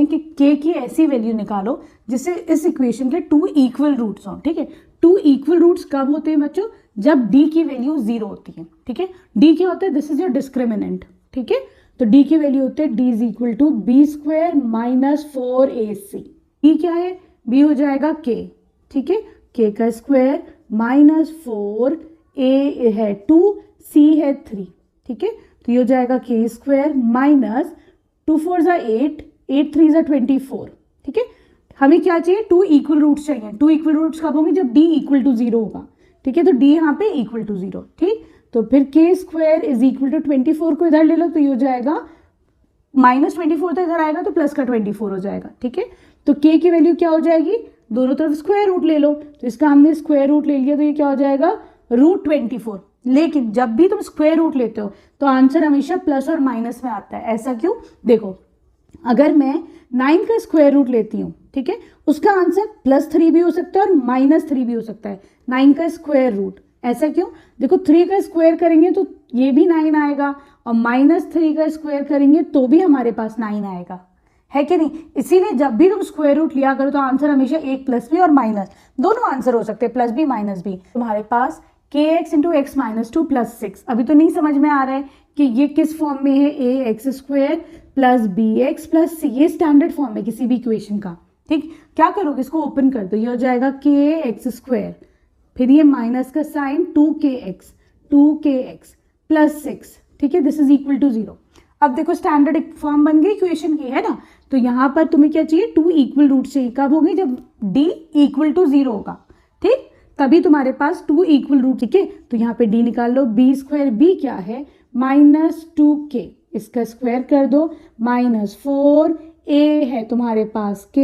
कि k की ऐसी वैल्यू निकालो जिससे इस इक्वेशन के 2 इक्वल रूट्स हों, ठीक है। 2 इक्वल रूट्स कब होते हैं बच्चों? जब d की वैल्यू 0 होती है, ठीक है। d क्या होता है? दिस इज योर डिस्क्रिमिनेंट, ठीक है। तो d की वैल्यू होती है d is equal to b square minus 4ac। d क्या है? b हो जाएगा k, ठीक है। k का स्क्वायर माइनस 4, a है 2, c है 3, ठीक है। तो ये हो जाएगा k स्क्वायर माइनस 2 4 ज़ा 8, 8 3 ज़ा 24, ठीक है। हमें क्या चाहिए? 2 इक्वल रूट्स चाहिए। 2 इक्वल रूट्स कब होंगे? जब d इक्वल टू 0 होगा, ठीक है। तो d यहाँ पे इक्वल टू 0, ठीक। तो फिर k square is equal to 24 को इधर ले लो, तो ये हो जाएगा माइनस 24, तो इधर आएगा तो प्लस का 24 हो जाएगा, ठीक है। तो k की वैल्यू क्या हो जाएगी? दोनों तरफ स्क्वायर रूट ले लो, तो इसका हमने स्क्वायर रूट ले लिया, तो ये क्या हो जाएगा? √24। लेकिन जब भी तुम स्क्वायर रूट लेते हो तो आंसर हमेशा प्लस और माइनस में आता है। ऐसा क्यों? देखो, अगर मैं 9 का स्क्वायर रूट लेती हूँ, ठीक है, उसका आंसर +3 भी हो सकता है और -3 भी हो सकता है। 9 का स्क्वायर रूट, ऐसा क्यों? देखो 3 का स्क्वायर करेंगे तो ये भी 9 आएगा और -3 का स्क्वायर करेंगे तो भी हमारे पास 9 आएगा, है कि नहीं? इसीलिए जब भी तुम स्क्वायर रूट लिया करो तो आंसर हमेशा एक प्लस भी और माइनस दोनों आंसर हो सकते हैं, प्लस भी माइनस भी। तुम्हारे पास kx into x minus 2 plus 6। अभी तो नहीं समझ में आ रहा है कि ये किस फॉर्म में है? ax square plus bx plus c, ये स्टैंडर्ड फॉर्म है किसी भी इक्वेशन का, ठीक। क्या करोगे? इसको ओपन कर दो, ये हो जाएगा kx स्क्वायर, फिर ये माइनस का साइन 2kx प्लस 6, ठीक है। This is equal to 0। अब देखो स्टैंडर्ड फॉर्म बन गई इक्वेशन की, है ना। तो यहाँ पर तुम्हें क्या चाहिए? 2 इक्वल रूट चाहिए। कब होंगे? जब d इक्वल टू 0 होगा, ठीक, तभी तुम्हारे पास 2 इक्वल रूट, ठीक है। तो यहाँ पे d निकाल लो, b स्क्वायर, b क्या है? -2k, इसका स्क्वायर कर दो, -4, a है तुम्हारे पास k,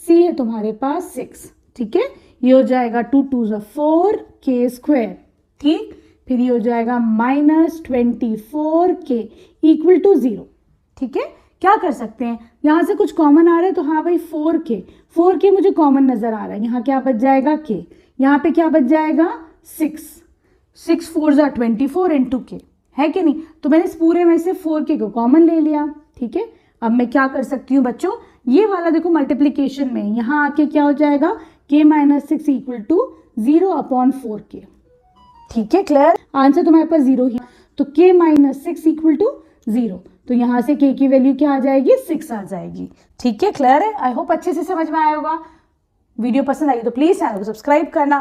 c है तुम्हारे पास 6, ठीक है। ये हो जाएगा 2 2 ज़ा 4 k स्क्वायर, ठीक। फिर ये हो जाएगा -24k इक्वल टू 0, ठीक है। क्या कर सकते हैं? यहाँ से कुछ कॉमन आ रहा है तो हाँ भाई 4k मुझे कॉमन नजर आ रहा है। यहाँ क्या बच जाएगा? k। यहाँ पे क्या बच जाएगा? 6 4 ज़ा 24 इंटू k, है कि नहीं। तो मैंने इस पूरे में से 4k को कॉमन ले लिया, ठीक है। अब मैं क्या कर सकती हूँ बच्चों? ये वाला देखो मल्टीप्लीकेशन में यहाँ आके क्या हो जाएगा? k - 6 इक्वल टू 0/4k, ठीक है। क्लियर? आंसर तुम्हारे पास 0 ही, तो k - 6 इक्वल टू 0। तो यहाँ से k की वैल्यू क्या आ जाएगी? 6 आ जाएगी, ठीक है। क्लियर है? आई होप अच्छे से समझ में आया होगा। वीडियो पसंद आई तो प्लीज चैनल को सब्सक्राइब करना।